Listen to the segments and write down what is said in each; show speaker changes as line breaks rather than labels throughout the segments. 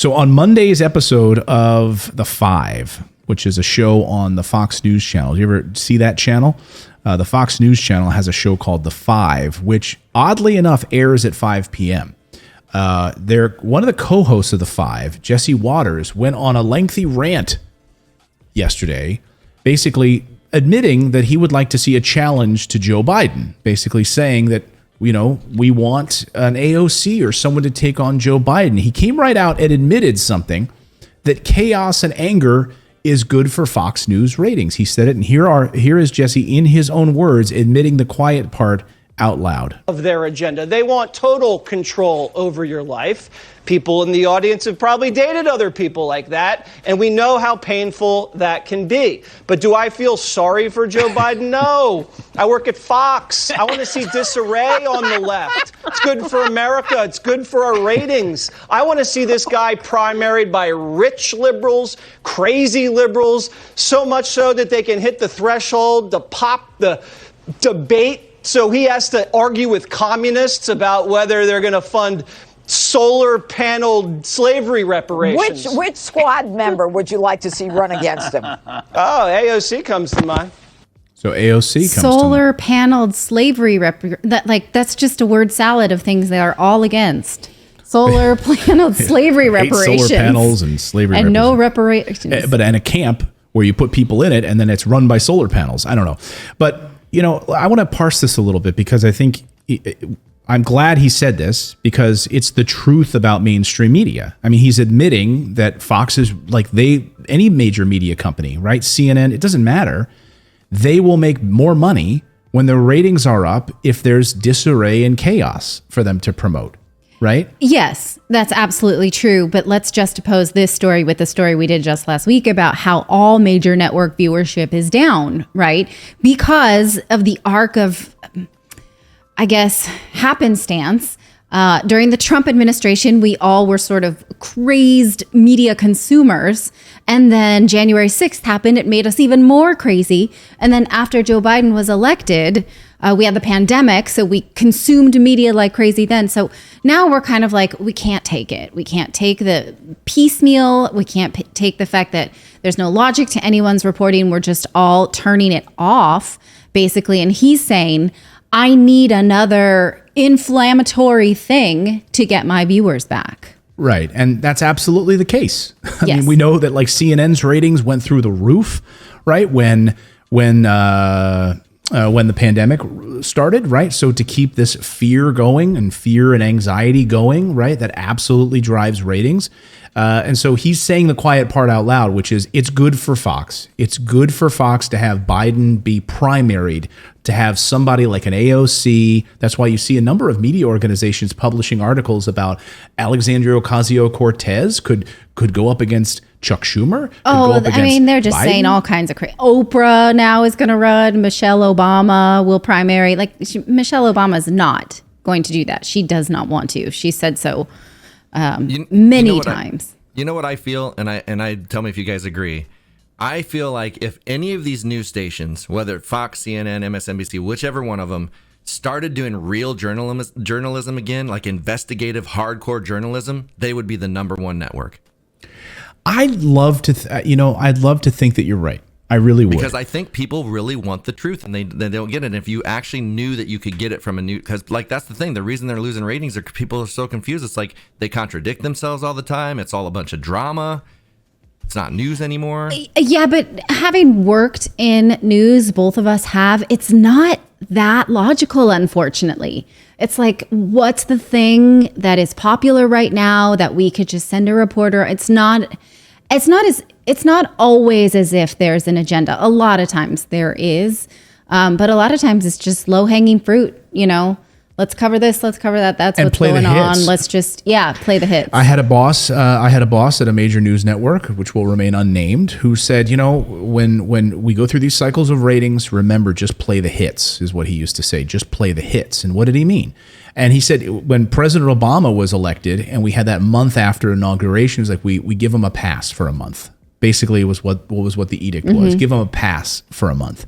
So on Monday's episode of The Five, which is a show on the Fox News channel, do you ever see that channel? The Fox News channel has a show called The Five, which oddly enough airs at 5 p.m. One of the co-hosts of The Five, Jesse Waters, went on a lengthy rant yesterday, basically admitting that he would like to see a challenge to Joe Biden, basically saying that, you know, we want an AOC or someone to take on Joe Biden. He came right out and admitted something, that chaos and anger is good for Fox News ratings. He said it, and here is Jesse in his own words admitting the quiet part out loud.
Of their agenda. They want total control over your life. People in the audience have probably dated other people like that, and we know how painful that can be. But do I feel sorry for Joe Biden? No. I work at Fox. I want to see disarray on the left. It's good for America. It's good for our ratings. I want to see this guy primaried by rich liberals, crazy liberals, so much so that they can hit the threshold to pop the debate. So he has to argue with communists about whether they're going to fund solar paneled slavery reparations.
Which squad member would you like to see run against him?
Oh, AOC comes to mind.
So AOC comes
solar paneled slavery that's just a word salad of things they are all against. Solar paneled slavery reparations.
Solar panels and slavery
and no reparations.
But in a camp where you put people in it and then it's run by solar panels. I don't know. But you know, I want to parse this a little bit because I think I'm glad he said this because it's the truth about mainstream media. I mean, he's admitting that Fox is like any major media company, right? CNN, it doesn't matter. They will make more money when their ratings are up if there's disarray and chaos for them to promote. Right?
Yes, that's absolutely true. But let's juxtapose this story with the story we did just last week about how all major network viewership is down, right? Because of the arc of, I guess, happenstance. During the Trump administration, we all were sort of crazed media consumers. And then January 6th happened. It made us even more crazy. And then after Joe Biden was elected, we had the pandemic, so we consumed media like crazy then. So now we're kind of like, we can't take it. We can't take the piecemeal. We can't take the fact that there's no logic to anyone's reporting. We're just all turning it off, basically. And he's saying, I need another inflammatory thing to get my viewers back.
Right. And that's absolutely the case. I
Yes.
mean, we know that like CNN's ratings went through the roof, right? When the pandemic started, right? So to keep this fear going and fear and anxiety going, right? That absolutely drives ratings. And so he's saying the quiet part out loud, which is it's good for Fox. It's good for Fox to have Biden be primaried, to have somebody like an AOC. That's why you see a number of media organizations publishing articles about Alexandria Ocasio-Cortez could go up against Chuck Schumer.
I mean, they're just saying all kinds of crazy. Oprah now is going to run. Michelle Obama will primary. Michelle Obama is not going to do that. She does not want to. She said so many times.
You know what I feel, and I tell me if you guys agree. I feel like if any of these news stations, whether Fox, CNN, MSNBC, whichever one of them, started doing real journalism again, like investigative, hardcore journalism, they would be the number one network.
I'd love to think that you're right. I really would.
Because I think people really want the truth and they don't get it. And if you actually knew that you could get it from a new, because like that's the thing, the reason they're losing ratings are people are so confused. It's like they contradict themselves all the time. It's all a bunch of drama. It's not news anymore.
Yeah, but having worked in news, both of us have, it's not that logical, unfortunately. It's like, what's the thing that is popular right now that we could just send a reporter? It's not always as if there's an agenda. A lot of times there is, but a lot of times it's just low hanging fruit, you know. Let's cover this. Let's cover that. That's what's going on. Let's just, play the hits.
I had a boss at a major news network, which will remain unnamed, who said, you know, when we go through these cycles of ratings, remember, just play the hits, is what he used to say. Just play the hits. And what did he mean? And he said when President Obama was elected and we had that month after inauguration, it was like we give him a pass for a month. Basically, it was what the edict was. Give him a pass for a month.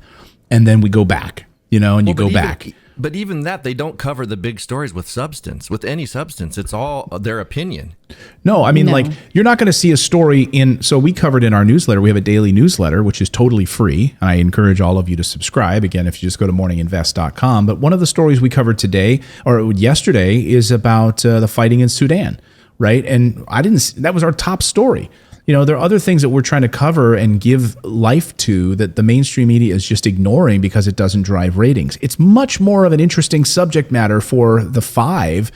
And then we go back, you know, and you go back.
But even that, they don't cover the big stories with substance, with any substance. It's all their opinion.
No, I mean, like, you're not going to see a story so we covered in our newsletter, we have a daily newsletter, which is totally free. And I encourage all of you to subscribe. Again, if you just go to morninginvest.com. But one of the stories we covered today or yesterday is about the fighting in Sudan, right? And that was our top story. There are other things that we're trying to cover and give life to that the mainstream media is just ignoring because it doesn't drive ratings. It's much more of an interesting subject matter for the five,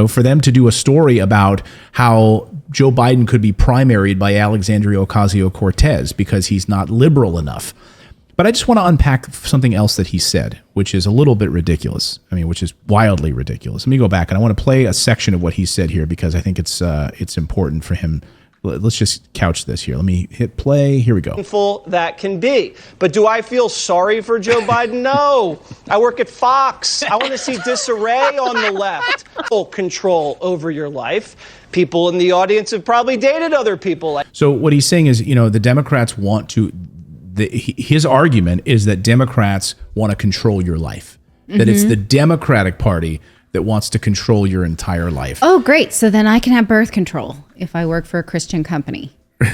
for them to do a story about how Joe Biden could be primaried by Alexandria Ocasio-Cortez because he's not liberal enough. But I just want to unpack something else that he said, which is a little bit ridiculous. Which is wildly ridiculous. Let me go back and I want to play a section of what he said here because I think it's important for him. Let's just couch this here. Let me hit play. Here we go.
Painful that can be. But do I feel sorry for Joe Biden? No. I work at Fox. I want to see disarray on the left. Full control over your life. People in the audience have probably dated other people.
So what he's saying is, the Democrats want to, his argument is that Democrats want to control your life. That it's the Democratic Party that wants to control your entire life.
Oh, great. So then I can have birth control if I work for a Christian company.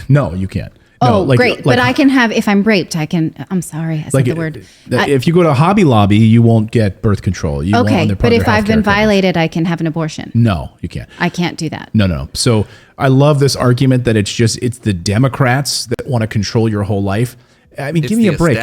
No, you can't. No,
great. But I can have, if I'm raped, I'm sorry, I said the word.
If you go to Hobby Lobby, you won't get birth control.
Okay, but if I've been violated, I can have an abortion.
No, you can't.
I can't do that.
No. So I love this argument that it's the Democrats that want to control your whole life. Give me a break.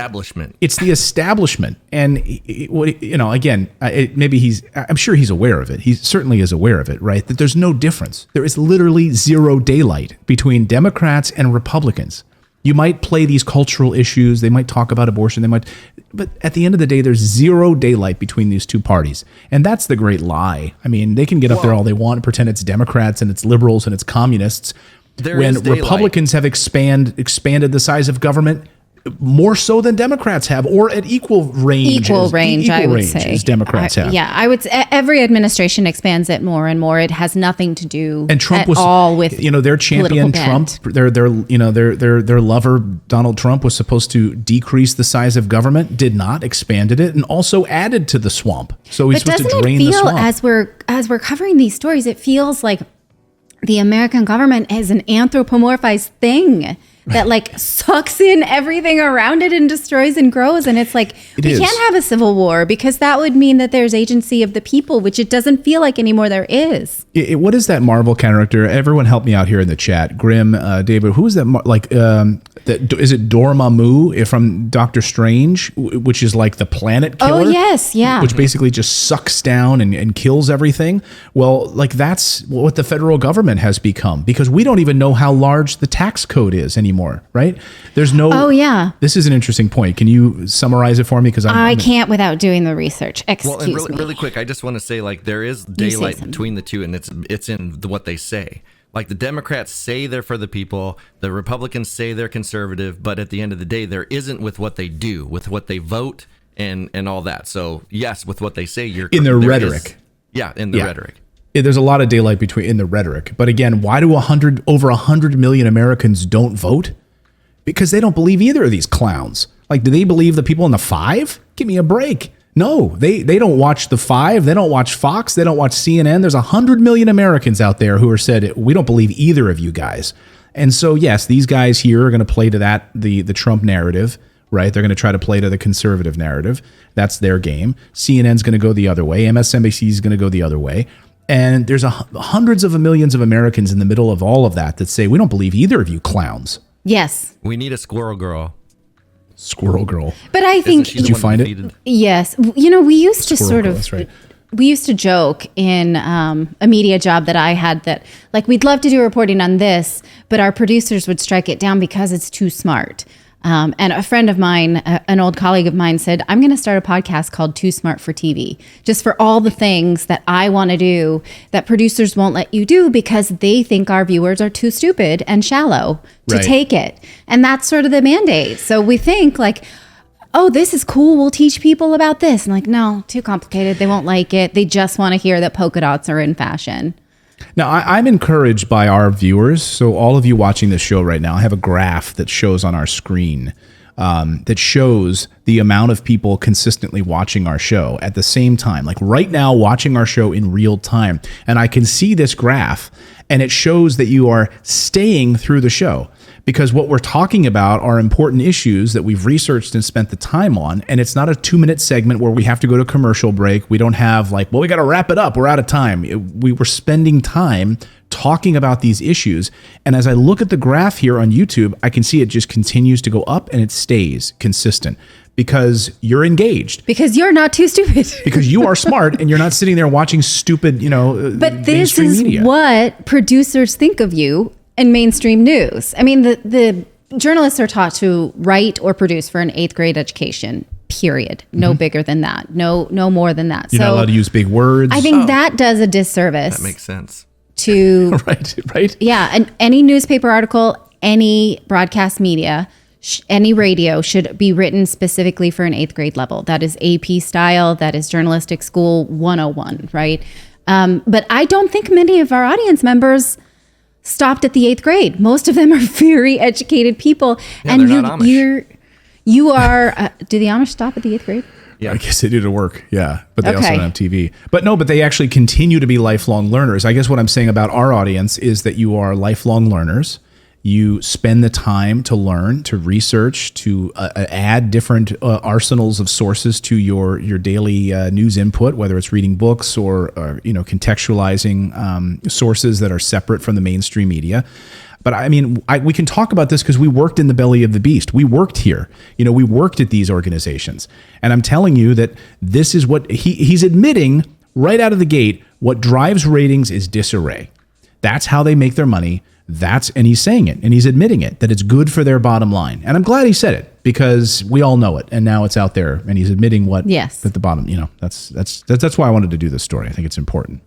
It's the establishment. And again, I'm sure he's aware of it. He certainly is aware of it, right? That there's no difference. There is literally zero daylight between Democrats and Republicans. You might play these cultural issues. They might talk about abortion. But at the end of the day, there's zero daylight between these two parties. And that's the great lie. They can get up there all they want and pretend it's Democrats and it's liberals and it's communists. When Republicans have expanded the size of government, more so than Democrats have, or at equal range,
I would say,
as Democrats have.
Yeah, I would say every administration expands it more and more. It has nothing to do
and Trump
at all with
their champion Trump, their lover Donald Trump was supposed to decrease the size of government, did not, expanded it, and also added to the swamp. So he's supposed to drain the swamp.
As we're covering these stories, it feels like the American government is an anthropomorphized thing that sucks in everything around it and destroys and grows. And it's like, we can't have a civil war because that would mean that there's agency of the people, which it doesn't feel like anymore there is.
What is that Marvel character? Everyone help me out here in the chat. Grim, David, who is that? Is it Dormammu from Doctor Strange, which is like the planet killer?
Oh, yes, yeah.
Which basically just sucks down and kills everything. Well, that's what the federal government has become because we don't even know how large the tax code is anymore, right? There's no...
Oh, yeah.
This is an interesting point. Can you summarize it for me? Because
I can't without doing the research.
Excuse me. Really quick, I just want to say, there is daylight between the two, and it's in what they say. The Democrats say they're for the people, the Republicans say they're conservative, but at the end of the day, there isn't with what they do, with what they vote, and all that. So yes, with what they say,
in their rhetoric.
In the rhetoric.
There's a lot of daylight in the rhetoric. But again, why do over 100 million Americans don't vote? Because they don't believe either of these clowns. Do they believe the people in the five? Give me a break. No, they don't watch the five. They don't watch Fox. They don't watch CNN. There's 100 million Americans out there who are said, we don't believe either of you guys. And so, yes, these guys here are going to play to the Trump narrative, right? They're going to try to play to the conservative narrative. That's their game. CNN's going to go the other way. MSNBC is going to go the other way. And there's hundreds of millions of Americans in the middle of all of that say, we don't believe either of you clowns.
Yes.
We need a squirrel girl.
Squirrel girl.
But I think...
Did you find it?
Yes. We used to
Squirrel girl, that's right.
We used to joke in a media job that I had that, we'd love to do reporting on this, but our producers would strike it down because it's too smart. And a friend of mine, an old colleague of mine said, I'm going to start a podcast called Too Smart for TV, just for all the things that I want to do that producers won't let you do because they think our viewers are too stupid and shallow to take it. And that's sort of the mandate. So we think oh, this is cool. We'll teach people about this. And no, too complicated. They won't like it. They just want to hear that polka dots are in fashion.
Now, I'm encouraged by our viewers. So all of you watching this show right now, I have a graph that shows on our screen that shows the amount of people consistently watching our show at the same time, like right now watching our show in real time. And I can see this graph, and it shows that you are staying through the show, because what we're talking about are important issues that we've researched and spent the time on. And it's not a 2-minute segment where we have to go to commercial break. We don't have like, well, we got to wrap it up, we're out of time. We were spending time talking about these issues. And as I look at the graph here on YouTube, I can see it just continues to go up and it stays consistent because you're engaged.
Because you're not too stupid.
Because you are smart and you're not sitting there watching stupid,
But this
mainstream
is
media.
what producers think of you in mainstream news. I mean, the journalists are taught to write or produce for an 8th grade education, period. No bigger than that. No more than that.
You're not allowed to use big words.
I think that does a disservice.
That makes sense.
To
right.
Yeah, and any newspaper article, any broadcast media, any radio should be written specifically for an 8th grade level. That is AP style. That is journalistic school 101, right? But I don't think many of our audience members stopped at the 8th grade. Most of them are very educated people.
Yeah,
and
they're not Amish.
you are, do the Amish stop at the 8th grade?
Yeah, I guess they do to work. Yeah, but they also
Okay.
don't have TV. But they actually continue to be lifelong learners. I guess what I'm saying about our audience is that you are lifelong learners. You spend the time to learn, to research, to add different arsenals of sources to your daily news input, whether it's reading books or contextualizing sources that are separate from the mainstream media. But I mean, we can talk about this because we worked in the belly of the beast. We worked here. We worked at these organizations. And I'm telling you that this is what he's admitting right out of the gate. What drives ratings is disarray. That's how they make their money. And he's saying it, and he's admitting it, that it's good for their bottom line. And I'm glad he said it because we all know it, and now it's out there, and he's admitting what
Yes.
at the bottom. That's why I wanted to do this story. I think it's important.